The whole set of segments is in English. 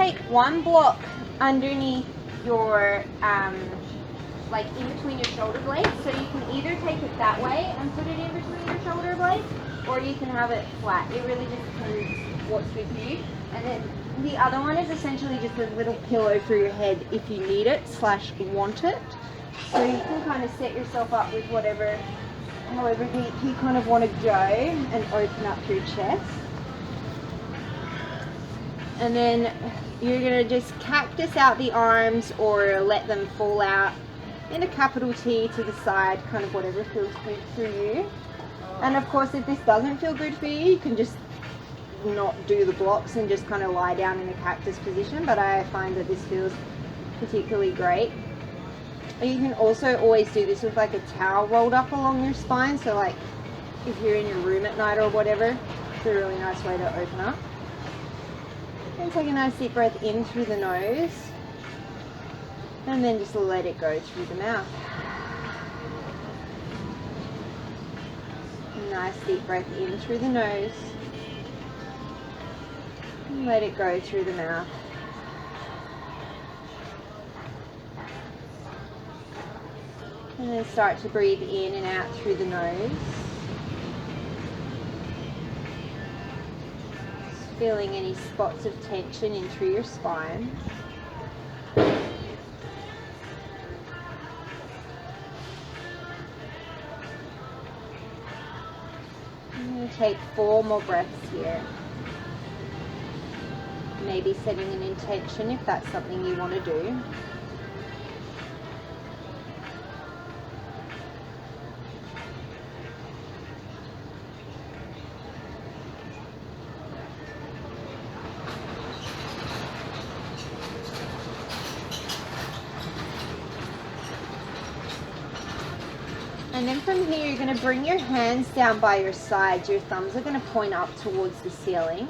take one block underneath your, like in between your shoulder blades. So you can either take it that way and put it in between your shoulder blades, or you can have it flat. It really just depends what's good for you. And then the other one is essentially just a little pillow for your head if you need it / want it. So you can kind of set yourself up with however deep you kind of want to go and open up your chest. And then you're going to just cactus out the arms or let them fall out in a capital T to the side, kind of whatever feels good for you. And of course, if this doesn't feel good for you, you can just not do the blocks and just kind of lie down in a cactus position, but I find that this feels particularly great. You can also always do this with like a towel rolled up along your spine, so like if you're in your room at night or whatever, it's a really nice way to open up. And take a nice deep breath in through the nose, and then just let it go through the mouth. A nice deep breath in through the nose, and let it go through the mouth. And then start to breathe in and out through the nose. Just feeling any spots of tension in through your spine. I'm going to take 4 more breaths here. Maybe setting an intention if that's something you want to do. And then from here, you're going to bring your hands down by your sides. Your thumbs are going to point up towards the ceiling.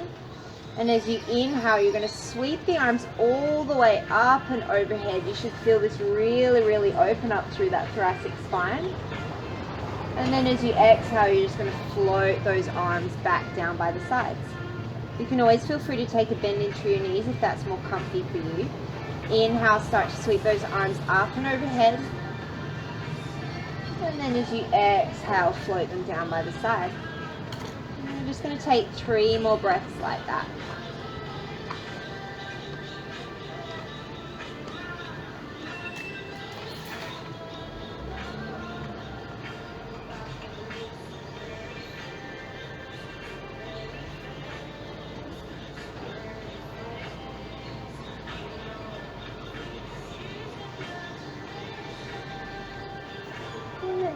And as you inhale, you're going to sweep the arms all the way up and overhead. You should feel this really, really open up through that thoracic spine. And then as you exhale, you're just going to float those arms back down by the sides. You can always feel free to take a bend into your knees if that's more comfy for you. Inhale, start to sweep those arms up and overhead. And then as you exhale, float them down by the side. And you're just going to take 3 more breaths like that.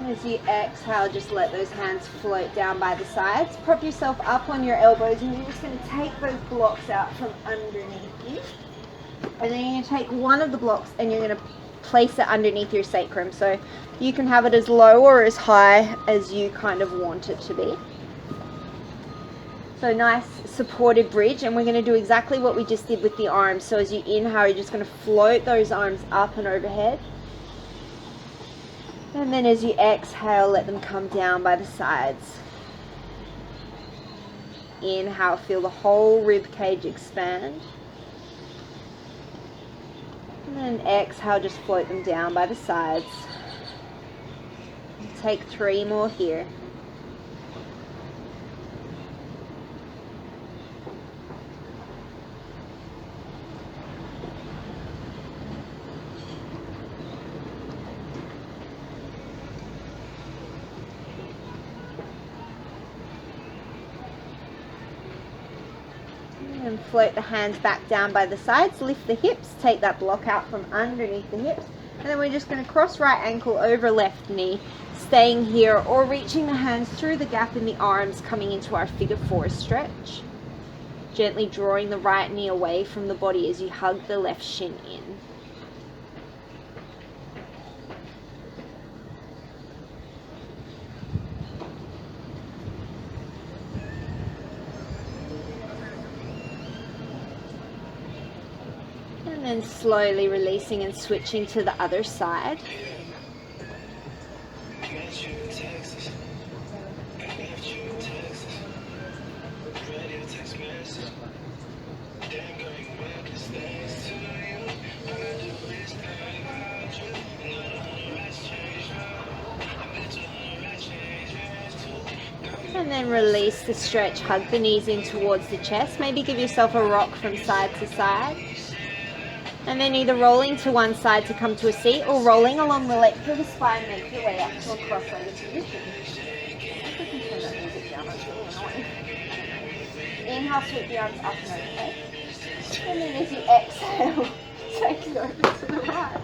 As you exhale, just let those hands float down by the sides. Prop yourself up on your elbows, and you're just going to take those blocks out from underneath you. And then you're going to take one of the blocks and you're going to place it underneath your sacrum. So you can have it as low or as high as you kind of want it to be. So nice supported bridge, and we're going to do exactly what we just did with the arms. So as you inhale, you're just going to float those arms up and overhead. And then as you exhale, let them come down by the sides. Inhale, feel the whole rib cage expand. And then exhale, just float them down by the sides. Take 3 more here. And float the hands back down by the sides, lift the hips, take that block out from underneath the hips, and then we're just going to cross right ankle over left knee, staying here or reaching the hands through the gap in the arms, coming into our figure 4 stretch. Gently drawing the right knee away from the body as you hug the left shin in. And then slowly releasing and switching to the other side. release the stretch, hug the knees in towards the chest. Maybe give yourself a rock from side to side. And then either rolling to one side to come to a seat or rolling along the length of the spine, make your way up to a cross-legged position. I can turn that music down, that's really annoying. Inhale, sweep the arms up and overhead. And then as you exhale, take it over to the right.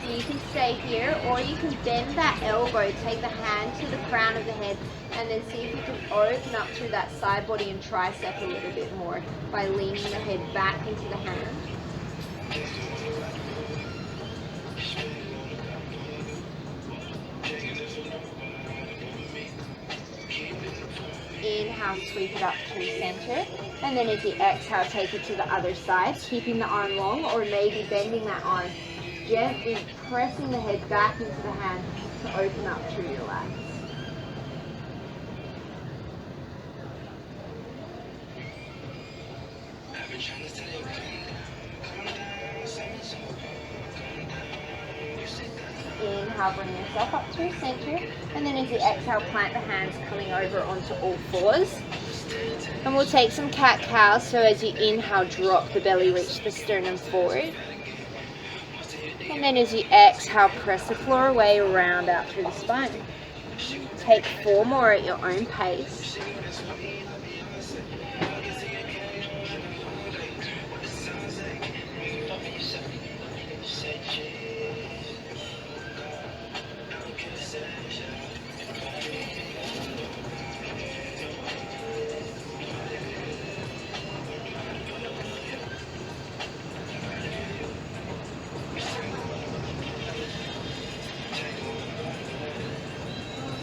So you can stay here, or you can bend that elbow, take the hand to the crown of the head, and then see if you can open up through that side body and tricep a little bit more by leaning the head back into the hand. Inhale, sweep it up through center, and then as you exhale, take it to the other side, keeping the arm long or maybe bending that arm, gently pressing the head back into the hand to open up through your lats. Inhale, bring yourself up through center, and then as you exhale, plant the hands coming over onto all fours. And we'll take some cat-cow, so as you inhale, drop the belly, reach the sternum forward. And then as you exhale, press the floor away, round out through the spine. Take 4 more at your own pace.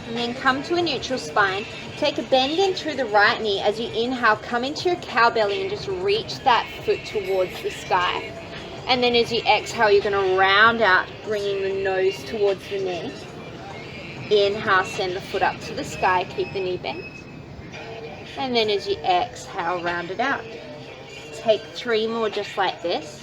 And then come to a neutral spine. Take a bend in through the right knee. As you inhale, come into your cow belly and just reach that foot towards the sky. And then as you exhale, you're going to round out, bringing the nose towards the knee. Inhale, send the foot up to the sky, keep the knee bent. And then as you exhale, round it out. Take 3 more just like this.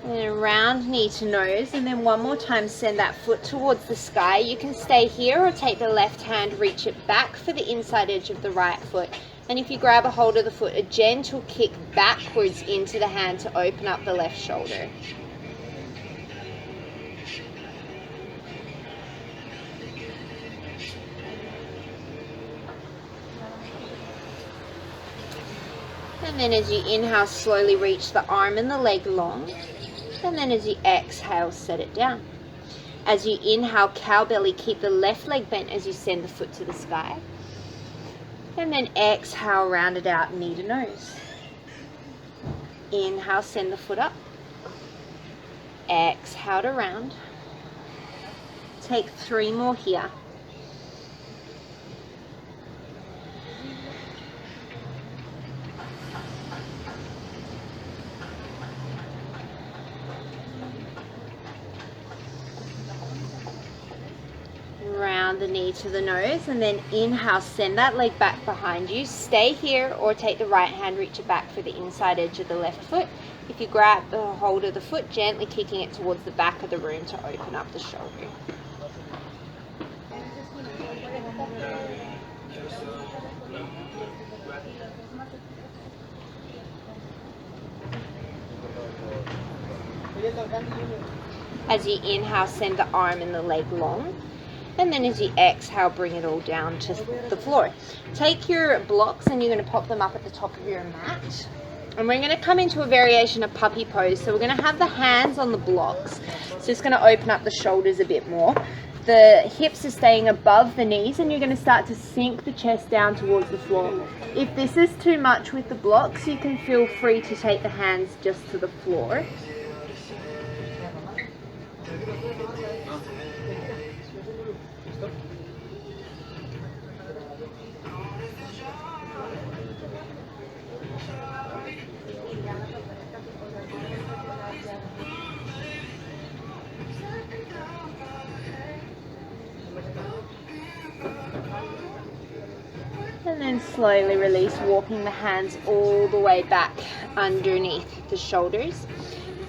And then a round knee to nose, and then one more time send that foot towards the sky. You can stay here or take the left hand, reach it back for the inside edge of the right foot. And if you grab a hold of the foot, a gentle kick backwards into the hand to open up the left shoulder. And then as you inhale, slowly reach the arm and the leg long. And then as you exhale, set it down. As you inhale, cow belly, keep the left leg bent as you send the foot to the sky. And then exhale, round it out, knee to nose. Inhale, send the foot up. Exhale to round. Take 3 more here. Round the knee to the nose, and then inhale, send that leg back behind you. Stay here or take the right hand, reach it back for the inside edge of the left foot. If you grab the hold of the foot, gently kicking it towards the back of the room to open up the shoulder. As you inhale, send the arm and the leg long. And then as you exhale, bring it all down to the floor. Take your blocks and you're going to pop them up at the top of your mat. And we're going to come into a variation of puppy pose. So we're going to have the hands on the blocks. So it's going to open up the shoulders a bit more. The hips are staying above the knees, and you're going to start to sink the chest down towards the floor. If this is too much with the blocks, you can feel free to take the hands just to the floor. slowly release, walking the hands all the way back underneath the shoulders.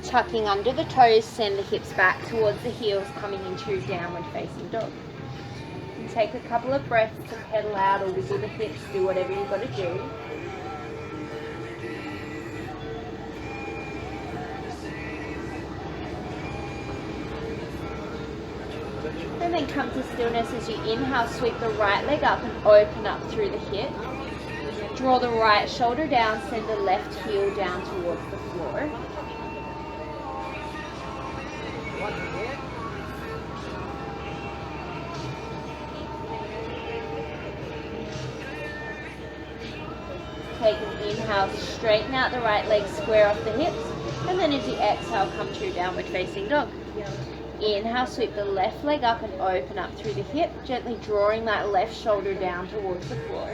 Tucking under the toes, send the hips back towards the heels, coming into your downward facing dog. And take a couple of breaths to pedal out or wiggle the hips, do whatever you've got to do. And then come to stillness as you inhale, sweep the right leg up and open up through the hip. Draw the right shoulder down, send the left heel down towards the floor. Take an inhale, straighten out the right leg, square off the hips, and then as you exhale, come to your downward facing dog. Inhale, sweep the left leg up and open up through the hip, gently drawing that left shoulder down towards the floor.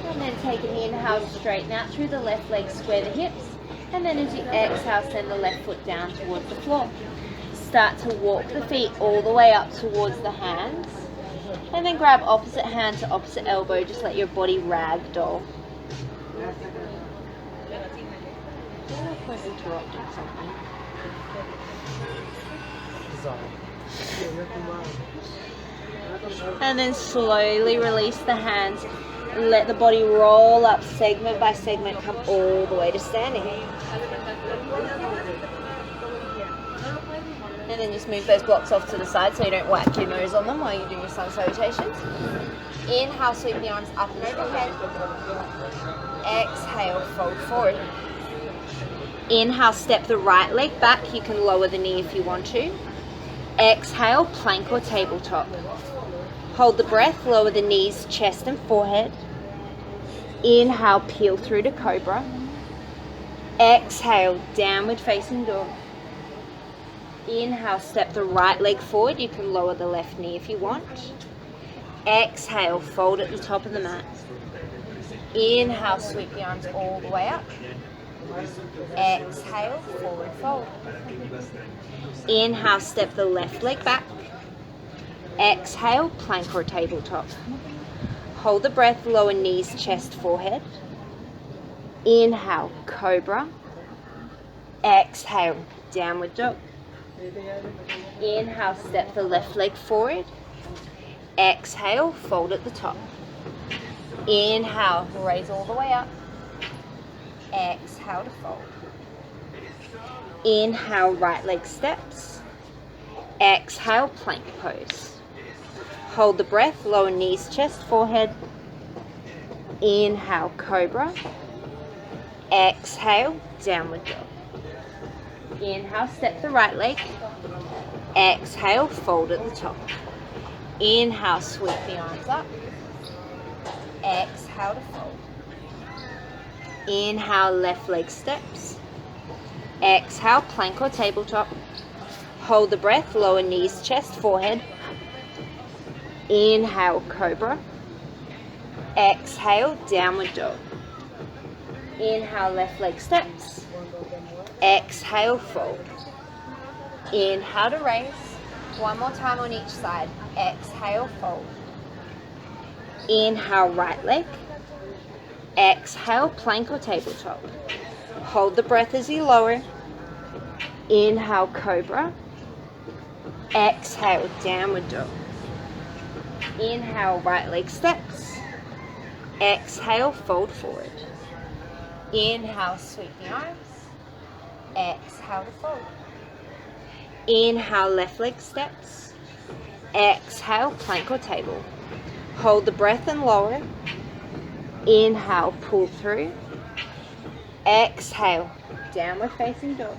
And then take an inhale, straighten out through the left leg, square the hips, and then as you exhale, send the left foot down towards the floor. Start to walk the feet all the way up towards the hands, and then grab opposite hand to opposite elbow. Just let your body ragdoll. And then slowly release the hands. Let the body roll up segment by segment, come all the way to standing. And then just move those blocks off to the side so you don't whack your nose on them while you're doing your sun salutations. Inhale, sweep the arms up and overhead. Exhale, fold forward. Inhale, step the right leg back. You can lower the knee if you want to. Exhale, plank or tabletop. Hold the breath, lower the knees, chest and forehead. Inhale, peel through to cobra. Exhale, downward facing dog. Inhale, step the right leg forward. You can lower the left knee if you want. Exhale, fold at the top of the mat. Inhale, sweep the arms all the way up. Exhale, forward fold. Inhale, step the left leg back. Exhale, plank or tabletop. Hold the breath, lower knees, chest, forehead. Inhale, cobra. Exhale, downward dog. Inhale, step the left leg forward. Exhale, fold at the top. Inhale, raise all the way up. Exhale to fold. Inhale, right leg steps. Exhale, plank pose. Hold the breath, lower knees, chest, forehead. Inhale, cobra. Exhale, downward dog. Inhale, step the right leg. Exhale, fold at the top. Inhale, sweep the arms up. Exhale to fold. Inhale, left leg steps. Exhale, plank or tabletop. Hold the breath, lower knees, chest, forehead. Inhale, cobra. Exhale, downward dog. Inhale, left leg steps. Exhale, fold. Inhale to raise. One more time on each side. Exhale, fold. Inhale, right leg. Exhale, plank or tabletop. Hold the breath as you lower. Inhale, cobra. Exhale, downward dog. Inhale, right leg steps. Exhale, fold forward. Inhale, sweep the arms. Exhale to fold. Inhale, left leg steps. Exhale, plank or table. Hold the breath and lower. Inhale, pull through. Exhale, downward facing dog.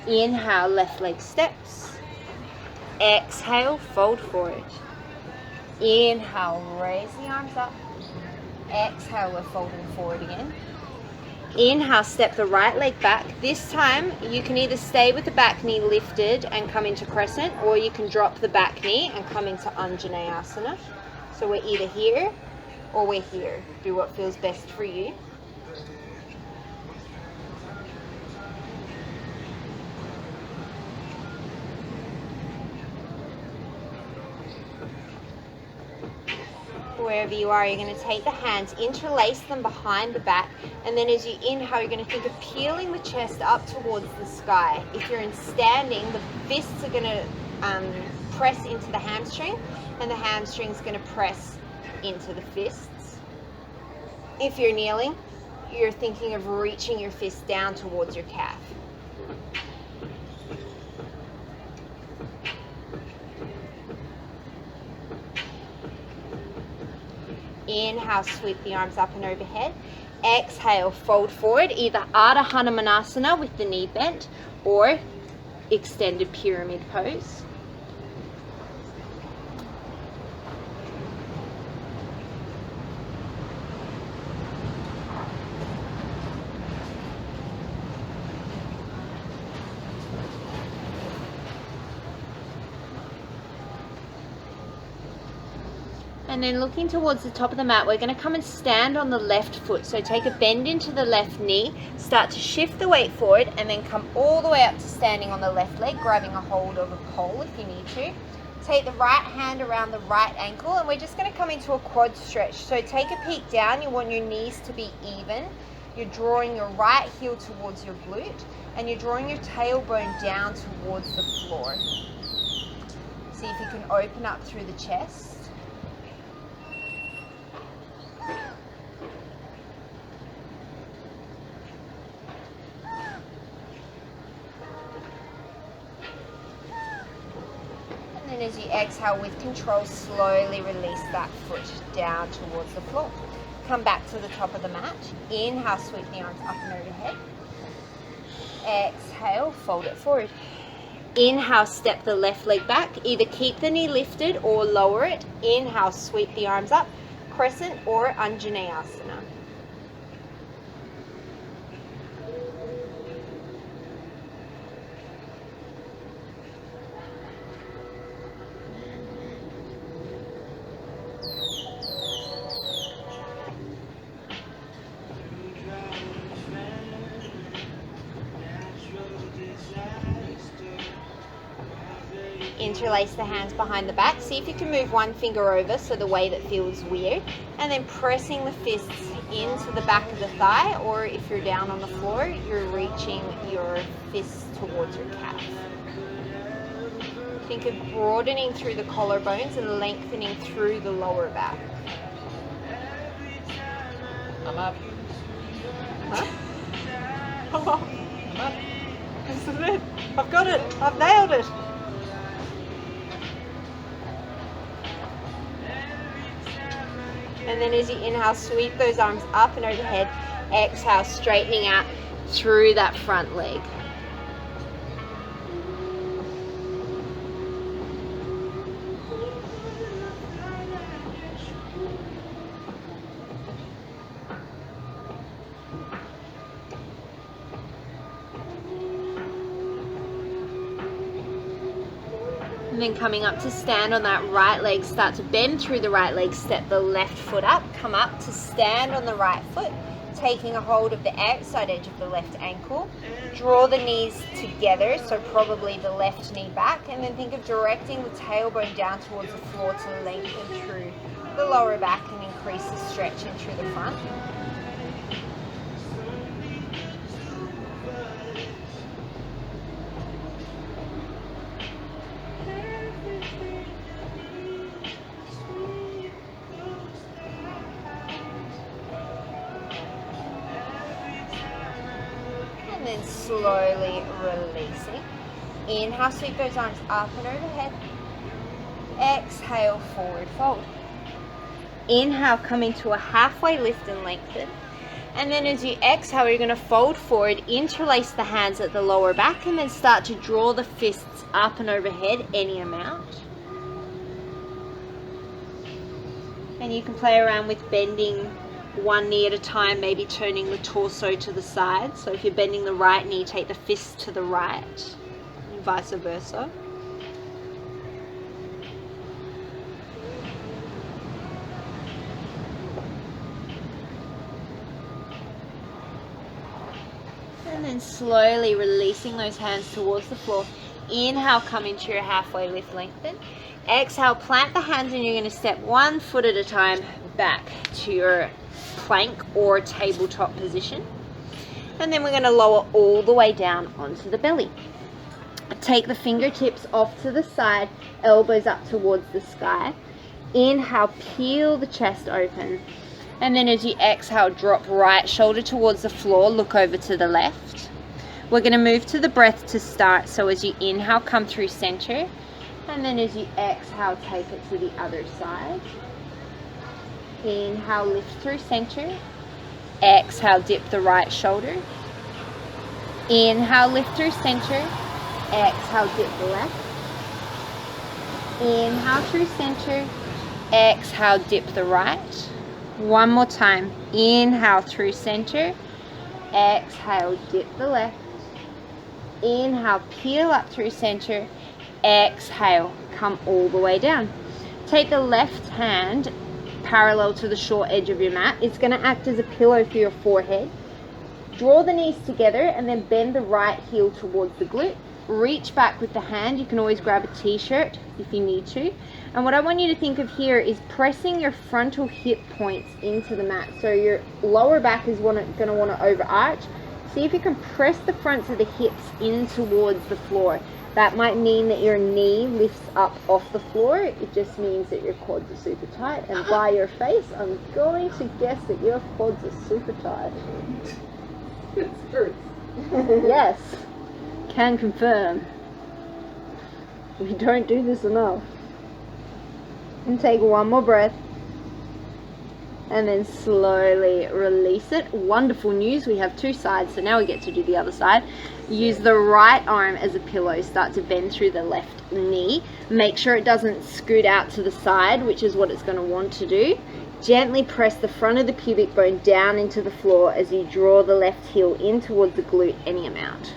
Inhale, left leg steps. Exhale, fold forward. Inhale, raise the arms up. Exhale, we're folding forward again. Inhale, step the right leg back. This time, you can either stay with the back knee lifted and come into crescent, or you can drop the back knee and come into Anjaneyasana. So we're either here or we're here. Do what feels best for you. wherever you are, you're going to take the hands, interlace them behind the back, and then as you inhale, you're going to think of peeling the chest up towards the sky. If you're in standing, the fists are going to press into the hamstring, and the hamstring's going to press into the fists. If you're kneeling, you're thinking of reaching your fist down towards your calf. Inhale, sweep the arms up and overhead. Exhale, fold forward, either Ardha Hanumanasana with the knee bent or extended pyramid pose. And then looking towards the top of the mat, we're going to come and stand on the left foot. So take a bend into the left knee, start to shift the weight forward, and then come all the way up to standing on the left leg, grabbing a hold of a pole if you need to. Take the right hand around the right ankle, and we're just going to come into a quad stretch. So take a peek down. You want your knees to be even. You're drawing your right heel towards your glute, and you're drawing your tailbone down towards the floor. See if you can open up through the chest. And as you exhale with control, slowly release that foot down towards the floor. Come back to the top of the mat. Inhale, sweep the arms up and overhead. Exhale, fold it forward. Inhale, step the left leg back. Either keep the knee lifted or lower it. Inhale, sweep the arms up. Crescent or Anjaneyasana. Interlace the hands behind the back. See if you can move one finger over so the way that feels weird. And then pressing the fists into the back of the thigh, or if you're down on the floor, you're reaching your fists towards your calf. Think of broadening through the collarbones and lengthening through the lower back. I'm up. Huh? I'm up. I'm up. This is it. I've got it. I've nailed it. And then as you inhale, sweep those arms up and overhead. Exhale, straightening out through that front leg. And then coming up to stand on that right leg, start to bend through the right leg, step the left foot up, come up to stand on the right foot, taking a hold of the outside edge of the left ankle. Draw the knees together, so probably the left knee back, and then think of directing the tailbone down towards the floor to lengthen through the lower back and increase the stretching through the front. And then slowly releasing. Inhale, sweep those arms up and overhead. Exhale, forward fold. Inhale, come into a halfway lift and lengthen. And then as you exhale, you're going to fold forward, interlace the hands at the lower back, and then start to draw the fists up and overhead any amount. And you can play around with bending one knee at a time, maybe turning the torso to the side. So if you're bending the right knee, take the fist to the right, and vice versa. And then slowly releasing those hands towards the floor. Inhale, come into your halfway lift, lengthen. exhale, plant the hands, and you're going to step 1 foot at a time back to your plank or tabletop position. And then we're going to lower all the way down onto the belly. Take the fingertips off to the side, elbows up towards the sky. Inhale, peel the chest open. And then as you exhale, drop right shoulder towards the floor, look over to the left. We're going to move to the breath to start. So as you inhale, come through center. And then as you exhale, take it to the other side. Inhale, lift through center. Exhale, dip the right shoulder. Inhale, lift through center. Exhale, dip the left. Inhale through center. Exhale, dip the right. One more time. Inhale through center. Exhale, dip the left. Inhale, peel up through center. Exhale, come all the way down. Take the left hand parallel to the short edge of your mat. It's going to act as a pillow for your forehead. Draw the knees together and then bend the right heel towards the glute. Reach back with the hand. You can always grab a t-shirt if you need to. And what I want you to think of here is pressing your frontal hip points into the mat. So your lower back is going to want to overarch. See if you can press the fronts of the hips in towards the floor. That might mean that your knee lifts up off the floor. It just means that your quads are super tight. And by your face, I'm going to guess that your quads are super tight. It hurts. Yes, can confirm. We don't do this enough. And take one more breath. And then slowly release it. Wonderful news, we have 2 sides, so now we get to do the other side. Use the right arm as a pillow. Start to bend through the left knee. Make sure it doesn't scoot out to the side, which is what it's going to want to do. Gently press the front of the pubic bone down into the floor as you draw the left heel in towards the glute any amount.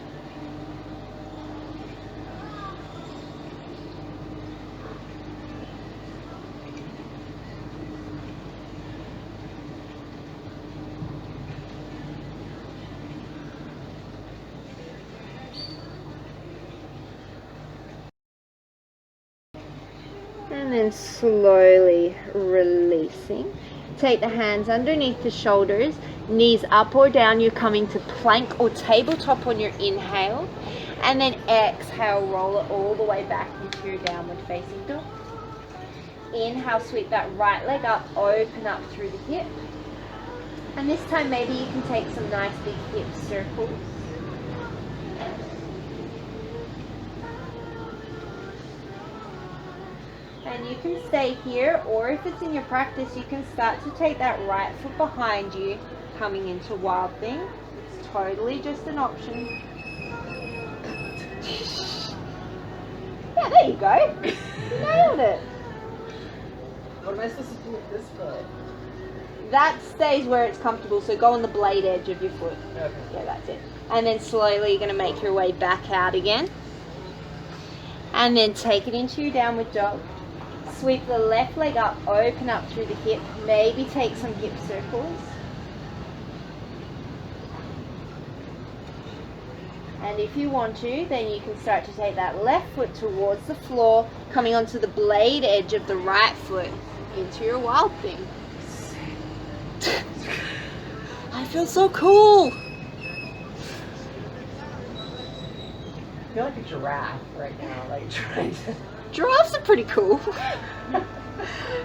And then slowly releasing. Take the hands underneath the shoulders, knees up or down. You're coming to plank or tabletop on your inhale. And then exhale, roll it all the way back into your downward facing dog. Inhale, sweep that right leg up, open up through the hip. And this time maybe you can take some nice big hip circles. And you can stay here, or if it's in your practice, you can start to take that right foot behind you, coming into Wild Thing. It's totally just an option. Yeah, there you go. You nailed it. What am I supposed to do with this foot? That stays where it's comfortable, so go on the blade edge of your foot. Okay. Yeah, that's it. And then slowly you're going to make your way back out again. And then take it into your downward dog. Sweep the left leg up, open up through the hip. Maybe take some hip circles. And if you want to, then you can start to take that left foot towards the floor, coming onto the blade edge of the right foot into your Wild Thing. I feel so cool. I feel like a giraffe right now, like trying to... Giraffes are pretty cool.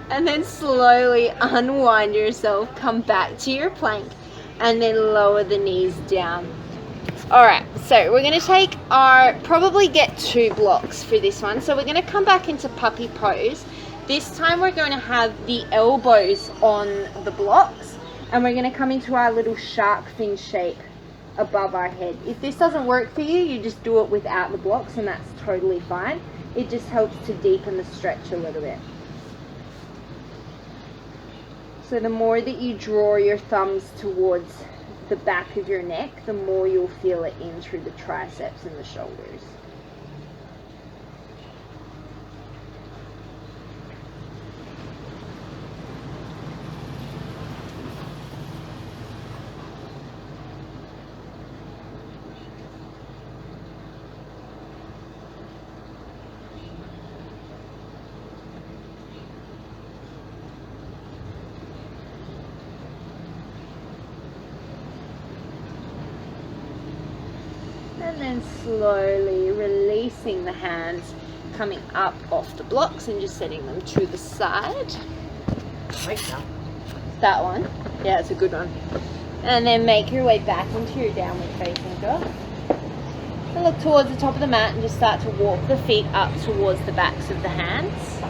And then slowly unwind yourself, come back to your plank, and then lower the knees down. Alright, so we're going to take probably get 2 blocks for this one. So we're going to come back into puppy pose. This time we're going to have the elbows on the blocks, and we're going to come into our little shark fin shape above our head. If this doesn't work for you, you just do it without the blocks, and that's totally fine. It just helps to deepen the stretch a little bit. So the more that you draw your thumbs towards the back of your neck, the more you'll feel it in through the triceps and the shoulders. And then slowly releasing the hands, coming up off the blocks and just setting them to the side. I like that. That one. Yeah, it's a good one. And then make your way back into your downward facing dog. And look towards the top of the mat and just start to walk the feet up towards the backs of the hands.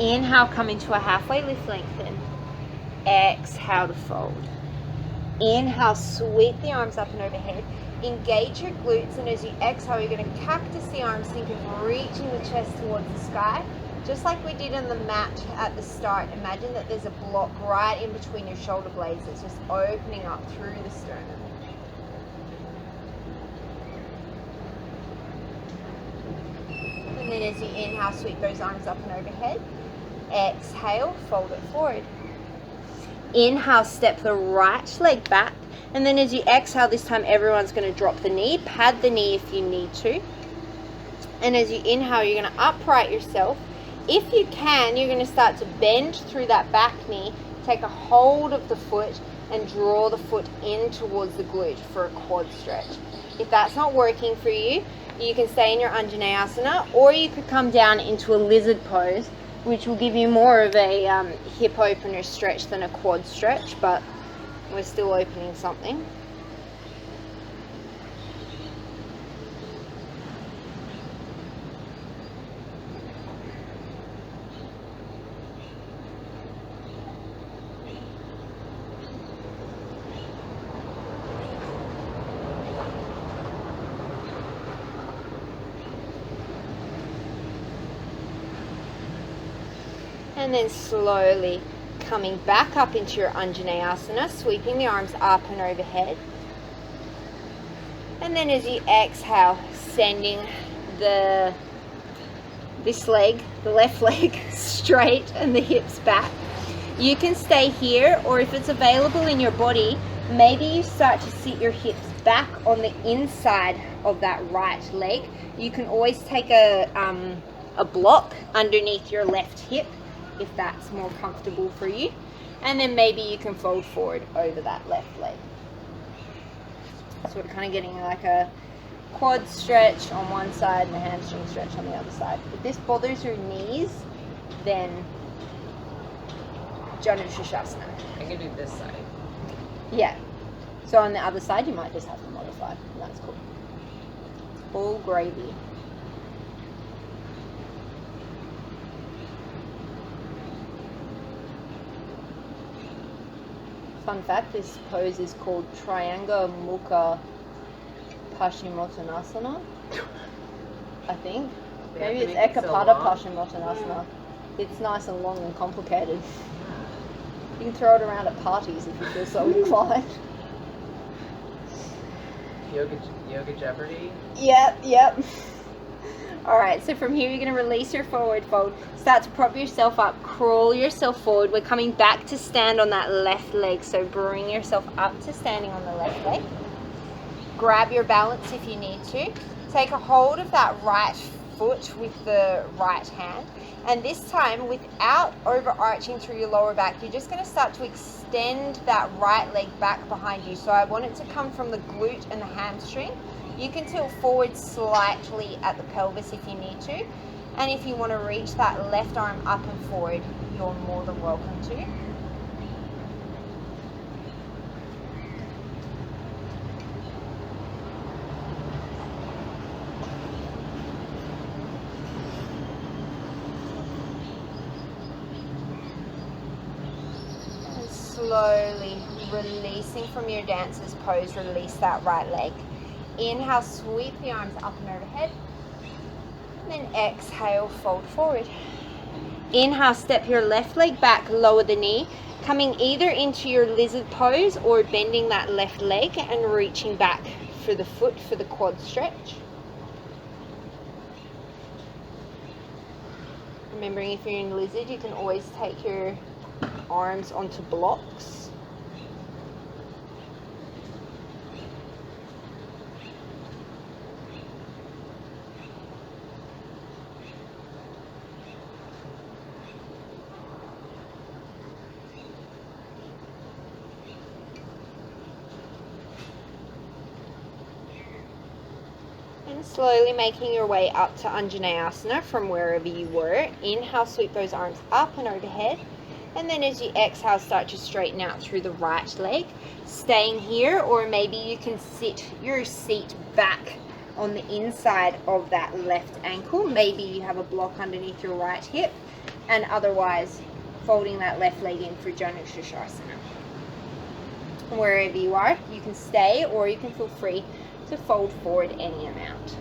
Inhale, come into a halfway lift, lengthen. Exhale to fold. Inhale, sweep the arms up and overhead. Engage your glutes, and as you exhale, you're going to cactus the arms, think of reaching the chest towards the sky. Just like we did on the mat at the start, imagine that there's a block right in between your shoulder blades that's just opening up through the sternum. And then as you inhale, sweep those arms up and overhead. Exhale, fold it forward. Inhale, step the right leg back. And then as you exhale, this time everyone's going to drop the knee. Pad the knee if you need to. And as you inhale, you're going to upright yourself. If you can, you're going to start to bend through that back knee. Take a hold of the foot and draw the foot in towards the glute for a quad stretch. If that's not working for you, you can stay in your Anjaneyasana, or you could come down into a lizard pose, which will give you more of a hip opener stretch than a quad stretch, but we're still opening something. And then slowly coming back up into your Anjaneyasana, sweeping the arms up and overhead. And then as you exhale, sending this leg, the left leg, straight and the hips back. You can stay here, or if it's available in your body, maybe you start to sit your hips back on the inside of that right leg. You can always take a block underneath your left hip, if that's more comfortable for you, and then maybe you can fold forward over that left leg. So we're kind of getting like a quad stretch on one side and a hamstring stretch on the other side. If this bothers your knees, then Janu Shishasana. I can do this side. Yeah. So on the other side, you might just have to modify, and that's cool. All gravy. Fun fact, this pose is called Triangle Mukha Paschimottanasana, I think. Maybe it's Ekapada Paschimottanasana. It's nice and long and complicated. You can throw it around at parties if you feel so inclined. Yoga Jeopardy? Yep. Alright, so from here you're going to release your forward fold. Start to prop yourself up, crawl yourself forward. We're coming back to stand on that left leg, so bring yourself up to standing on the left leg. Grab your balance if you need to. Take a hold of that right foot with the right hand. And this time, without overarching through your lower back, you're just going to start to extend that right leg back behind you. So I want it to come from the glute and the hamstring. You can tilt forward slightly at the pelvis if you need to. And if you want to reach that left arm up and forward, you're more than welcome to. And slowly releasing from your dancer's pose, release that right leg. Inhale, sweep the arms up and overhead. And then exhale, fold forward. Inhale, step your left leg back, lower the knee, coming either into your lizard pose or bending that left leg and reaching back for the foot for the quad stretch. Remembering if you're in lizard, you can always take your arms onto blocks. And slowly making your way up to Anjaneyasana from wherever you were. Inhale, sweep those arms up and overhead. And then as you exhale, start to straighten out through the right leg. Staying here, or maybe you can sit your seat back on the inside of that left ankle. Maybe you have a block underneath your right hip, and otherwise folding that left leg in for Janu Shirshasana. Wherever you are, you can stay or you can feel free to fold forward any amount.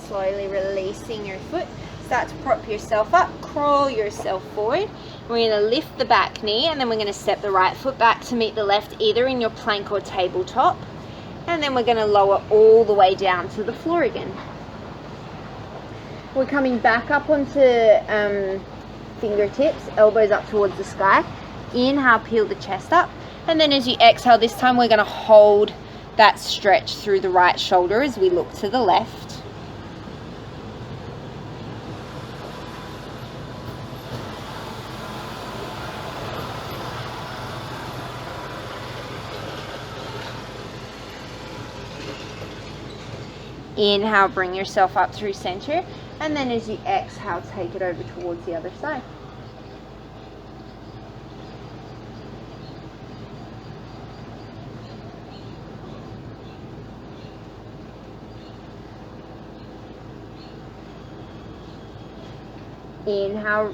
Slowly releasing your foot. Start to prop yourself up, crawl yourself forward. We're going to lift the back knee, and then we're going to step the right foot back to meet the left, either in your plank or tabletop. And then we're going to lower all the way down to the floor again. We're coming back up onto fingertips, elbows up towards the sky. Inhale, peel the chest up. And then as you exhale, this time we're going to hold that stretch through the right shoulder as we look to the left. Inhale, bring yourself up through center, and then as you exhale, take it over towards the other side. Inhale,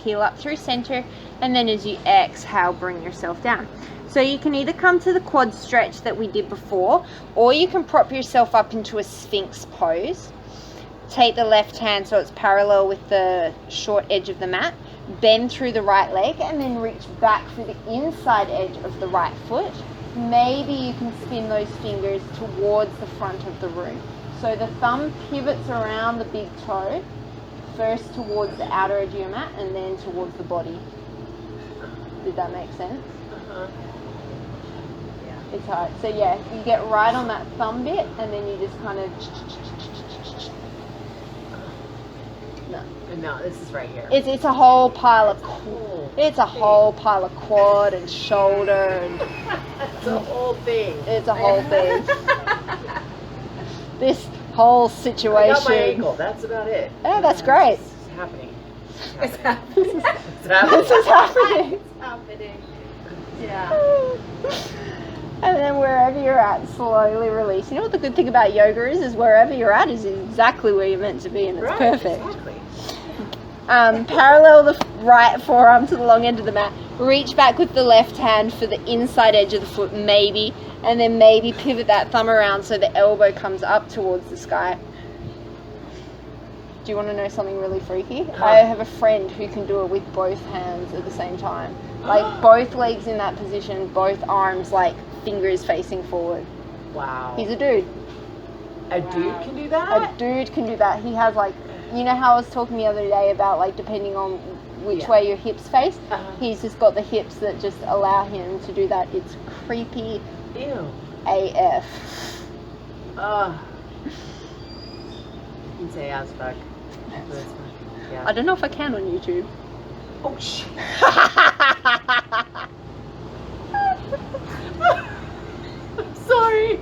peel up through center, and then as you exhale, bring yourself down. So you can either come to the quad stretch that we did before, or you can prop yourself up into a Sphinx pose. Take the left hand so it's parallel with the short edge of the mat. Bend through the right leg and then reach back for the inside edge of the right foot. Maybe you can spin those fingers towards the front of the room. So the thumb pivots around the big toe, first towards the outer edge of your mat and then towards the body. Did that make sense? It's hard. So yeah, you get right on that thumb bit and then you just kind of... No, this is right here. It's a whole pile of... It's a whole pile of quad and shoulder and... It's a whole thing. It's a whole thing. This whole situation. I got my ankle. That's about it. Oh, that's great. This is happening. It's happening. This is happening. It's happening. Yeah. And then wherever you're at, slowly release. You know what the good thing about yoga is wherever you're at is exactly where you're meant to be, and it's right, perfect. Exactly. Parallel the right forearm to the long end of the mat. Reach back with the left hand for the inside edge of the foot, maybe, and then maybe pivot that thumb around so the elbow comes up towards the sky. Do you want to know something really freaky? I have a friend who can do it with both hands at the same time. Like both legs in that position, both arms like fingers facing forward. Wow. He's a dude. A dude can do that? A dude can do that. He has like, you know how I was talking the other day about like depending on which way your hips face? He's just got the hips that just allow him to do that. It's creepy. Ew. AF. You can say as fuck. Yeah. I don't know if I can on YouTube. Oh shit. I'm sorry.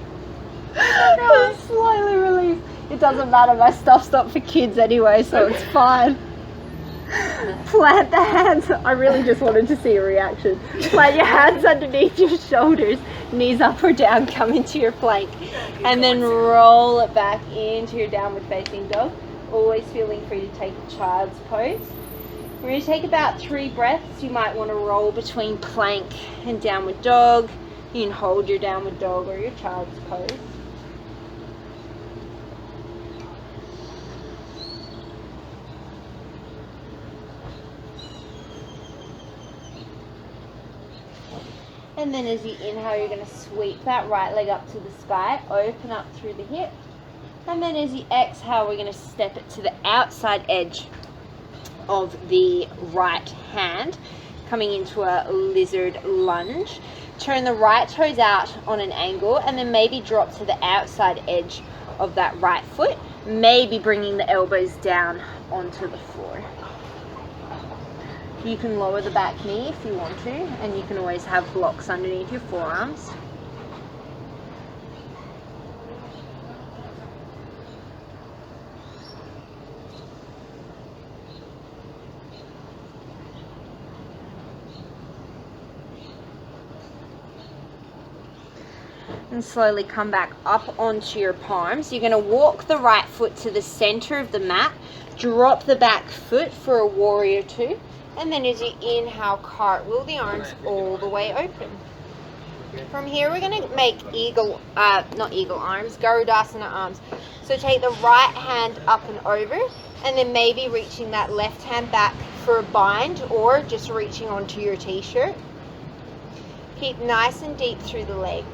Slightly relieved. It doesn't matter, my stuff's not for kids anyway, so it's fine. Plant the hands. I really just wanted to see a reaction. Plant your hands underneath your shoulders, knees up or down, come into your plank, and then roll it back into your downward facing dog. Always feeling free to take a child's pose. We're going to take about 3 breaths. You might want to roll between plank and downward dog. You can hold your downward dog or your child's pose. And then as you inhale, you're going to sweep that right leg up to the sky, open up through the hip. And then as you exhale, we're going to step it to the outside edge of the right hand, coming into a lizard lunge. Turn the right toes out on an angle and then maybe drop to the outside edge of that right foot, maybe bringing the elbows down onto the floor. You can lower the back knee if you want to, and you can always have blocks underneath your forearms. And slowly come back up onto your palms. You're going to walk the right foot to the center of the mat, drop the back foot for a warrior two, and then as you inhale, cartwheel the arms all the way open. From here, we're going to make Garudasana arms. So take the right hand up and over, and then maybe reaching that left hand back for a bind, or just reaching onto your t-shirt. Keep nice and deep through the legs.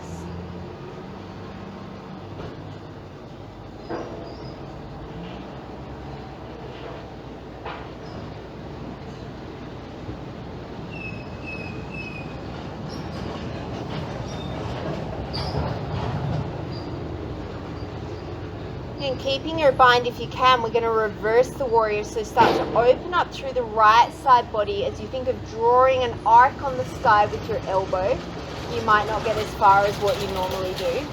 And keeping your bind if you can, we're going to reverse the warrior. So start to open up through the right side body as you think of drawing an arc on the sky with your elbow. You might not get as far as what you normally do.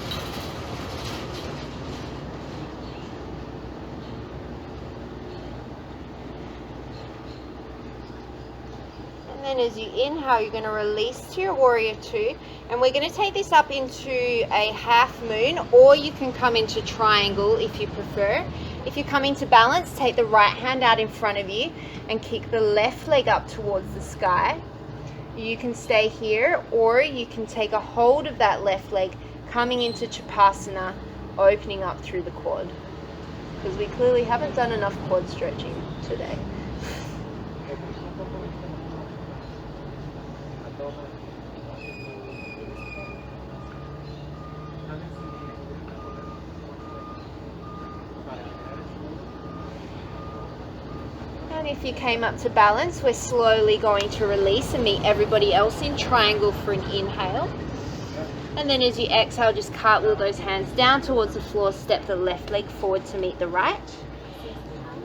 And then as you inhale, you're going to release to your warrior two, and we're going to take this up into a half moon, or you can come into triangle if you prefer. If you come into balance, take the right hand out in front of you and kick the left leg up towards the sky. You can stay here, or you can take a hold of that left leg, coming into Chapasana, opening up through the quad, because we clearly haven't done enough quad stretching today. And if you came up to balance, we're slowly going to release and meet everybody else in triangle for an inhale. And then as you exhale, just cartwheel those hands down towards the floor, step the left leg forward to meet the right.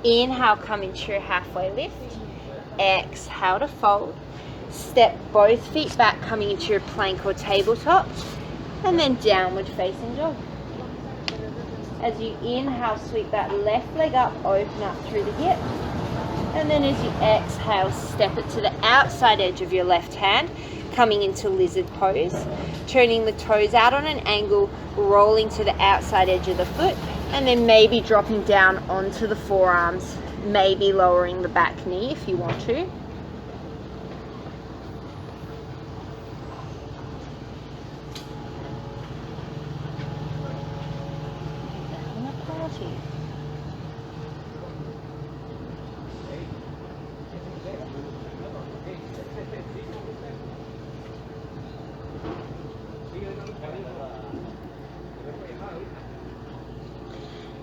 Inhale, come into your halfway lift. Exhale to fold. Step both feet back, coming into your plank or tabletop. And then downward facing dog. As you inhale, sweep that left leg up, open up through the hip. And then as you exhale, step it to the outside edge of your left hand, coming into lizard pose. Turning the toes out on an angle, rolling to the outside edge of the foot, and then maybe dropping down onto the forearms, maybe lowering the back knee if you want to.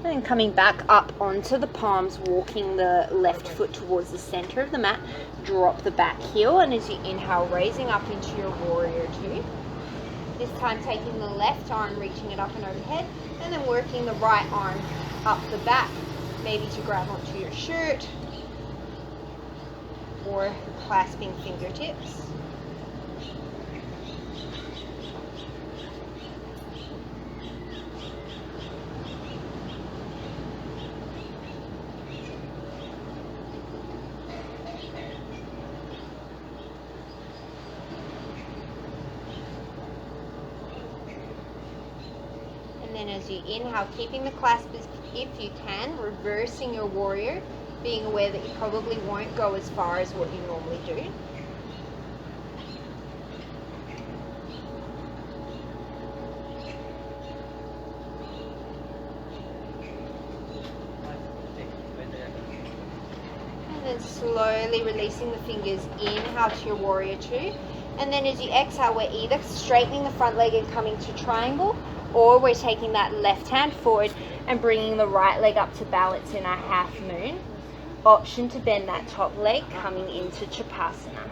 And coming back up onto the palms, walking the left foot towards the center of the mat, drop the back heel, and as you inhale, raising up into your warrior two. This time taking the left arm, reaching it up and overhead, and then working the right arm up the back, maybe to grab onto your shirt, or clasping fingertips. And then as you inhale, keeping the clasp if you can, reversing your warrior, being aware that you probably won't go as far as what you normally do. And then slowly releasing the fingers, inhale to your warrior two, And then as you exhale, we're either straightening the front leg and coming to triangle, or we're taking that left hand forward and bringing the right leg up to balance in our half moon. Option to bend that top leg, coming into Chapasana.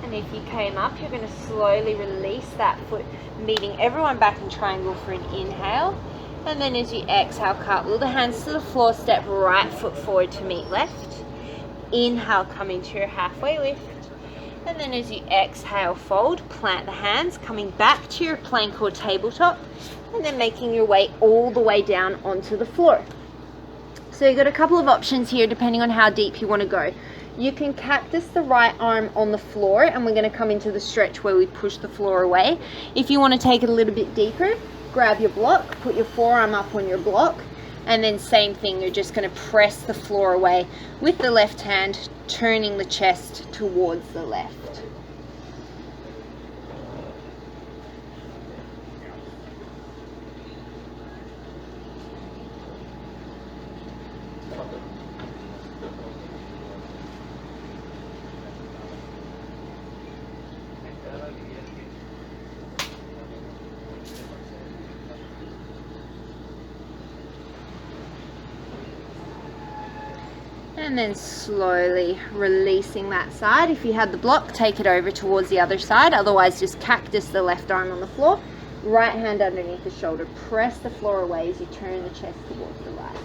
And if you came up, you're going to slowly release that foot, meeting everyone back in triangle for an inhale. And then as you exhale, cartwheel the hands to the floor, step right foot forward to meet left. Inhale, come into your halfway lift. And then as you exhale, fold, plant the hands, coming back to your plank or tabletop, and then making your way all the way down onto the floor. So you've got a couple of options here depending on how deep you want to go. You can cactus the right arm on the floor, and we're going to come into the stretch where we push the floor away. If you want to take it a little bit deeper, grab your block, put your forearm up on your block, and then same thing, you're just going to press the floor away with the left hand, turning the chest towards the left. And then slowly releasing that side. If you had the block, take it over towards the other side. Otherwise, just cactus the left arm on the floor. Right hand underneath the shoulder. Press the floor away as you turn the chest towards the right.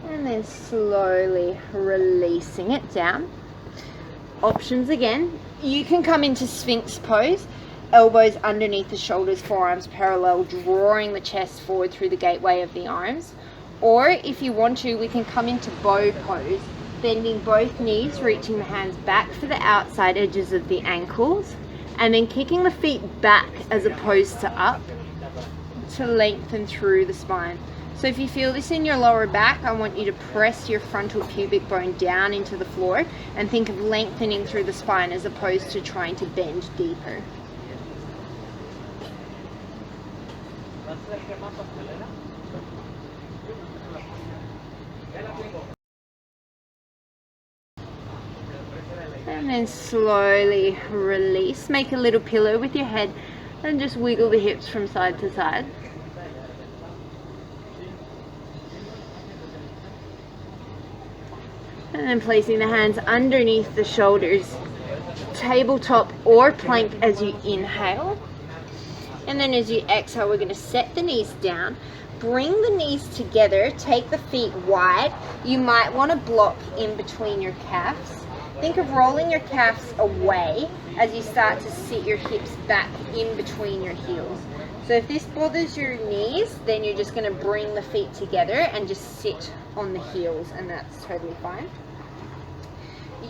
And then slowly releasing it down. Options again, you can come into Sphinx pose, elbows underneath the shoulders, forearms parallel, drawing the chest forward through the gateway of the arms. Or if you want to, we can come into bow pose, bending both knees, reaching the hands back for the outside edges of the ankles, and then kicking the feet back as opposed to up to lengthen through the spine. So if you feel this in your lower back, I want you to press your frontal pubic bone down into the floor and think of lengthening through the spine as opposed to trying to bend deeper. And then slowly release. Make a little pillow with your head and just wiggle the hips from side to side. And then placing the hands underneath the shoulders, tabletop or plank as you inhale. And then as you exhale, we're going to set the knees down, bring the knees together, take the feet wide. You might want to block in between your calves. Think of rolling your calves away as you start to sit your hips back in between your heels. So if this bothers your knees, then you're just going to bring the feet together and just sit on the heels, and that's totally fine.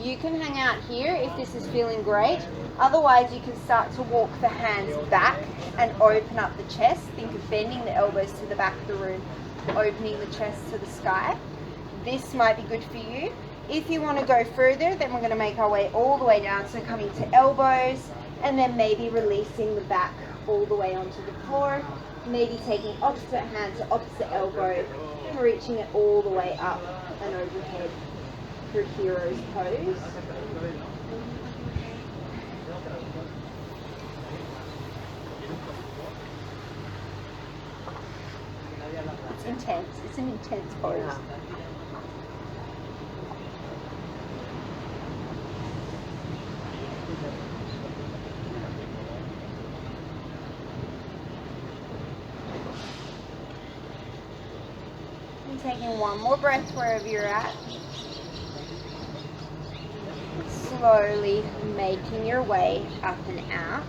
You can hang out here if this is feeling great. Otherwise, you can start to walk the hands back and open up the chest. Think of bending the elbows to the back of the room, opening the chest to the sky. This might be good for you. If you want to go further, then we're going to make our way all the way down. So coming to elbows and then maybe releasing the back all the way onto the floor. Maybe taking opposite hand to opposite elbow and reaching it all the way up and overhead for hero's pose. It's intense. It's an intense pose. Taking one more breath wherever you're at. slowly making your way up and out,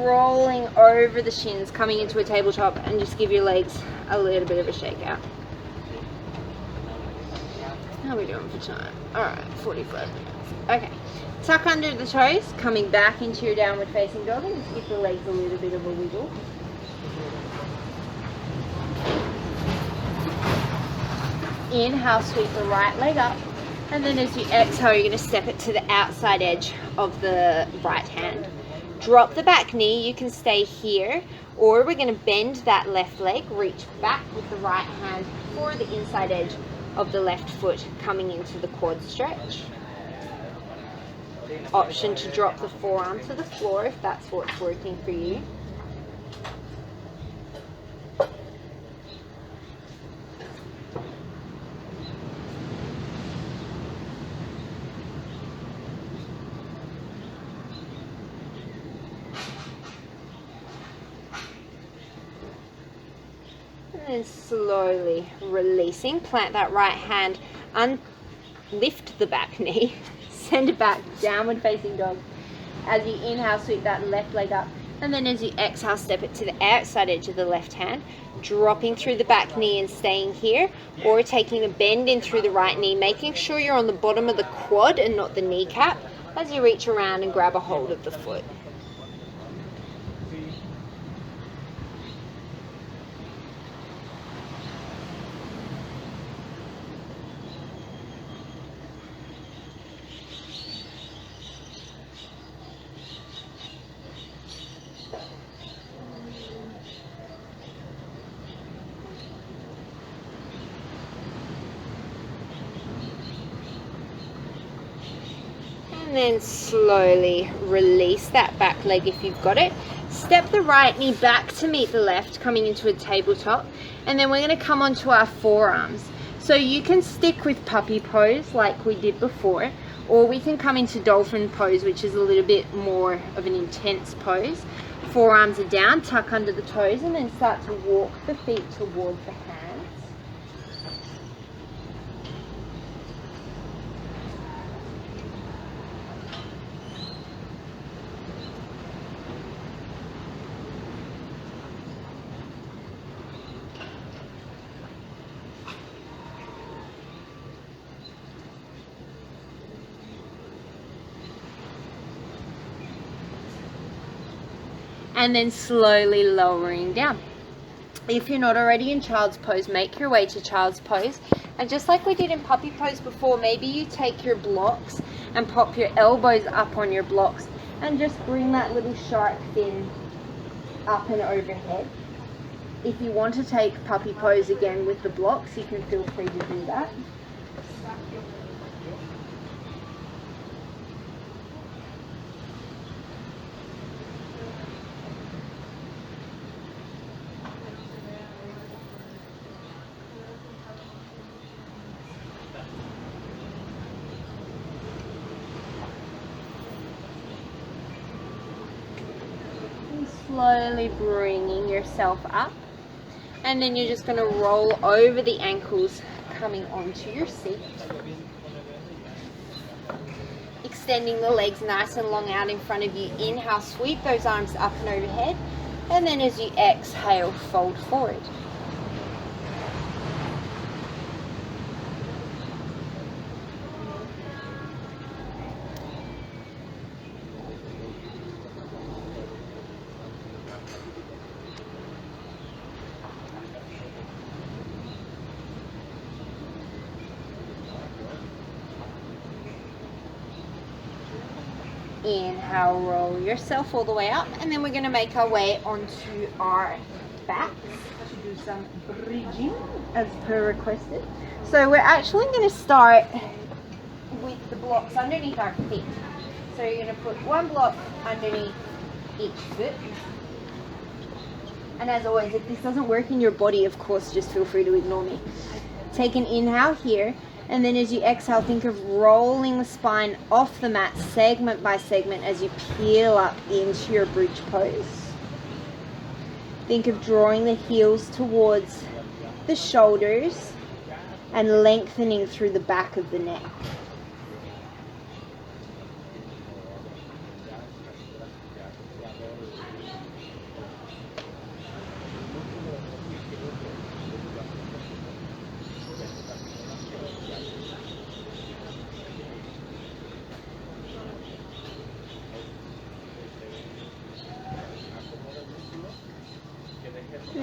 rolling over the shins, coming into a tabletop, and just give your legs a little bit of a shake out. How are we doing for time? Alright, 45 minutes. Okay. Tuck under the toes, coming back into your downward facing dog, and just give the legs a little bit of a wiggle. Inhale, sweep the right leg up, and then as you exhale, you're going to step it to the outside edge of the right hand. Drop the back knee. You can stay here, or we're going to bend that left leg, reach back with the right hand for the inside edge of the left foot, coming into the quad stretch. Option to drop the forearm to the floor if that's what's working for you. And then slowly releasing, plant that right hand, lift the back knee, send it back, downward facing dog. As you inhale, sweep that left leg up, and then as you exhale, step it to the outside edge of the left hand, dropping through the back knee and staying here, or taking a bend in through the right knee, making sure you're on the bottom of the quad and not the kneecap as you reach around and grab a hold of the foot. And then slowly release that back leg if you've got it. Step the right knee back to meet the left, coming into a tabletop. And then we're going to come onto our forearms. So you can stick with puppy pose like we did before, or we can come into dolphin pose, which is a little bit more of an intense pose. Forearms are down, tuck under the toes, and then start to walk the feet towards the hands. And then slowly lowering down. If you're not already in child's pose, make your way to child's pose. And just like we did in puppy pose before, maybe you take your blocks and pop your elbows up on your blocks and just bring that little shark fin up and overhead. If you want to take puppy pose again with the blocks, you can feel free to do that. Slowly bringing yourself up, and then you're just going to roll over the ankles, coming onto your seat, extending the legs nice and long out in front of you. Inhale, sweep those arms up and overhead, and then as you exhale, fold forward. Inhale, roll yourself all the way up, and then we're going to make our way onto our backs to do some bridging as per requested. So we're actually going to start with the blocks underneath our feet. So you're going to put one block underneath each foot. And as always, if this doesn't work in your body, of course, just feel free to ignore me. Take an inhale here. And then as you exhale, think of rolling the spine off the mat segment by segment as you peel up into your bridge pose. Think of drawing the heels towards the shoulders and lengthening through the back of the neck.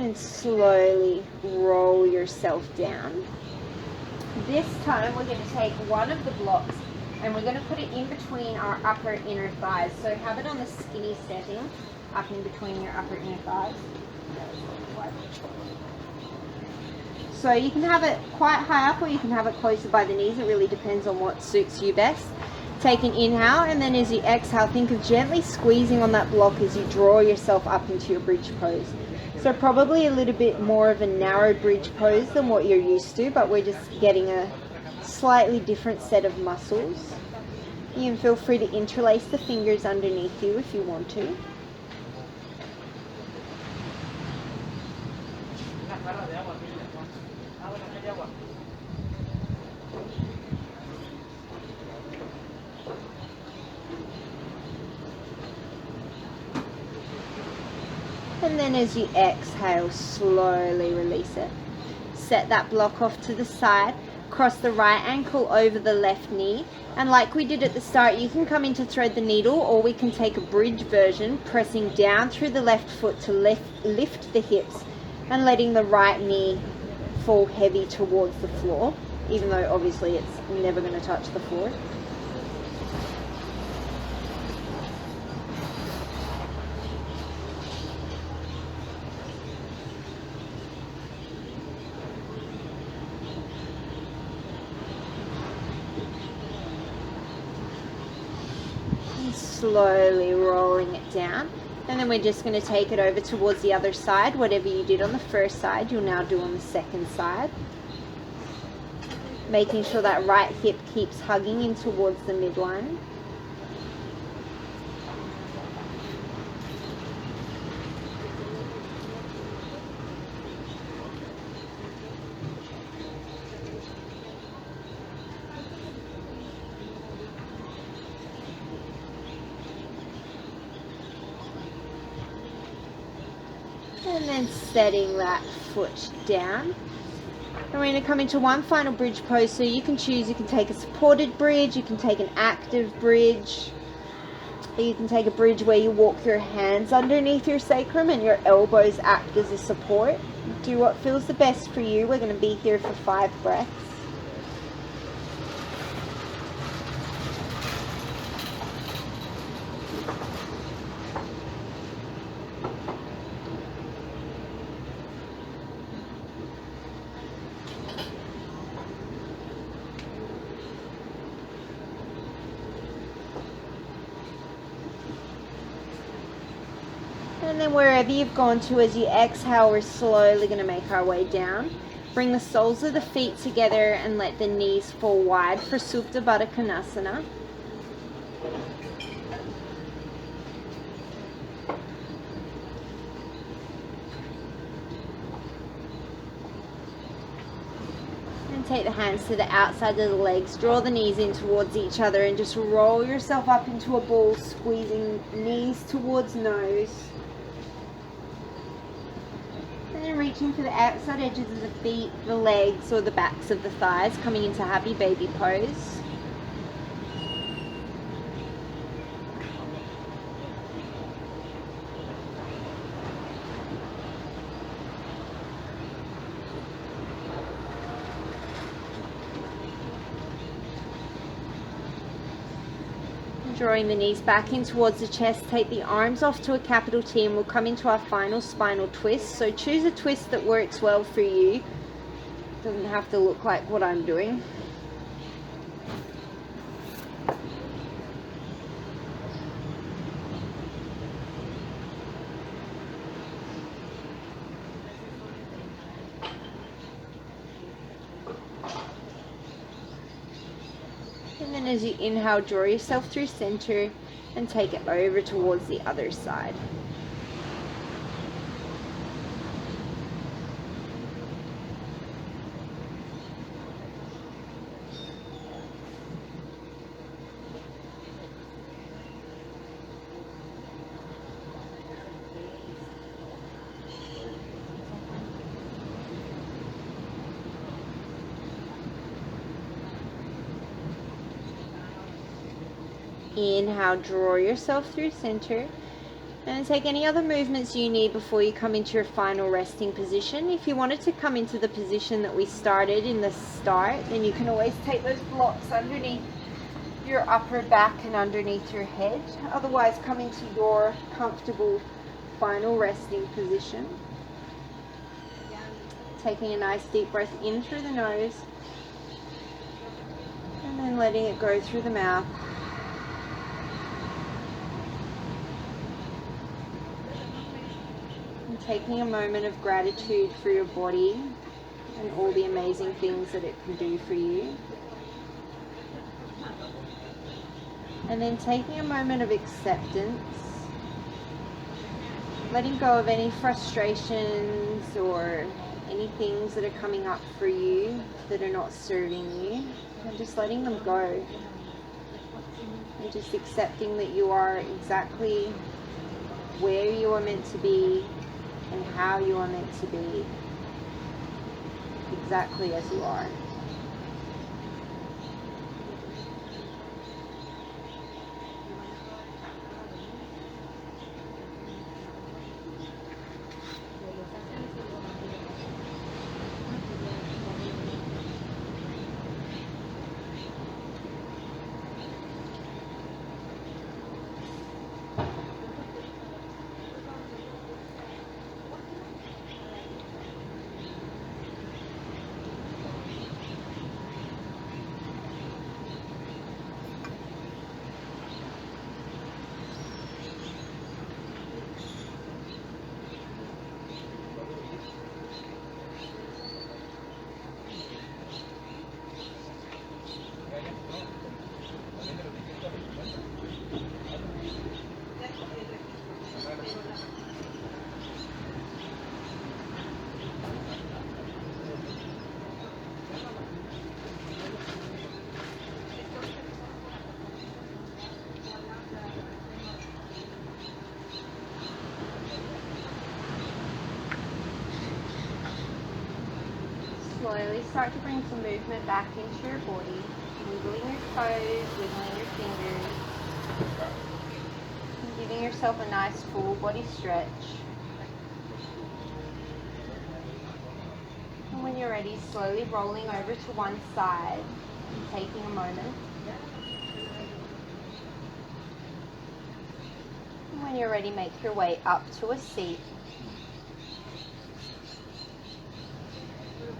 And slowly roll yourself down. This time we're going to take one of the blocks and we're going to put it in between our upper inner thighs. So have it on the skinny setting, up in between your upper inner thighs. So you can have it quite high up or you can have it closer by the knees. It really depends on what suits you best. Take an inhale, and then as you exhale, think of gently squeezing on that block as you draw yourself up into your bridge pose. So probably a little bit more of a narrow bridge pose than what you're used to, but we're just getting a slightly different set of muscles. You can feel free to interlace the fingers underneath you if you want to. And then as you exhale, slowly release it. Set that block off to the side, cross the right ankle over the left knee, and like we did at the start, you can come in to thread the needle, or we can take a bridge version, pressing down through the left foot to lift the hips and letting the right knee fall heavy towards the floor, even though obviously it's never going to touch the floor. Slowly rolling it down, and then we're just going to take it over towards the other side. Whatever you did on the first side, you'll now do on the second side, making sure that right hip keeps hugging in towards the midline. And then setting that foot down. And we're going to come into one final bridge pose. So you can choose, you can take a supported bridge, you can take an active bridge, or you can take a bridge where you walk your hands underneath your sacrum and your elbows act as a support. Do what feels the best for you. We're going to be here for 5 breaths. And then wherever you've gone to, as you exhale, we're slowly going to make our way down. Bring the soles of the feet together and let the knees fall wide for Supta Baddha Konasana. And take the hands to the outside of the legs. Draw the knees in towards each other and just roll yourself up into a ball, squeezing knees towards nose. And then reaching for the outside edges of the feet, the legs, or the backs of the thighs, coming into happy baby pose. Drawing the knees back in towards the chest, take the arms off to a capital T, and we'll come into our final spinal twist. So choose a twist that works well for you. Doesn't have to look like what I'm doing. And then as you inhale, draw yourself through center and take it over towards the other side. Inhale, draw yourself through center. And take any other movements you need before you come into your final resting position. If you wanted to come into the position that we started in the start, then you can always take those blocks underneath your upper back and underneath your head. Otherwise, come into your comfortable final resting position. Taking a nice deep breath in through the nose and then letting it go through the mouth. And taking a moment of gratitude for your body and all the amazing things that it can do for you. And then taking a moment of acceptance, letting go of any frustrations or any things that are coming up for you that are not serving you, and just letting them go. And just accepting that you are exactly where you are meant to be and how you are meant to be, exactly as you are. Slowly start to bring some movement back into your body, wiggling your toes, wiggling your fingers, and giving yourself a nice full body stretch. And when you're ready, slowly rolling over to one side and taking a moment. And when you're ready, make your way up to a seat.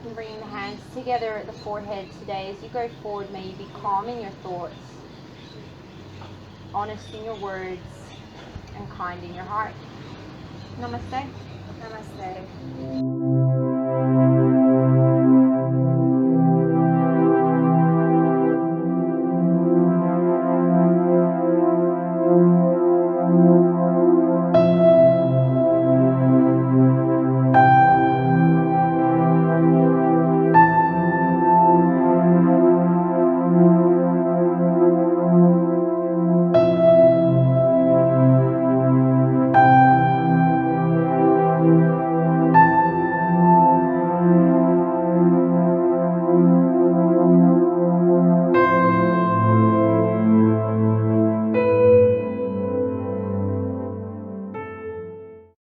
And bringing the hands together at the forehead today. As you go forward, may you be calm in your thoughts, honest in your words, and kind in your heart. Namaste. Namaste.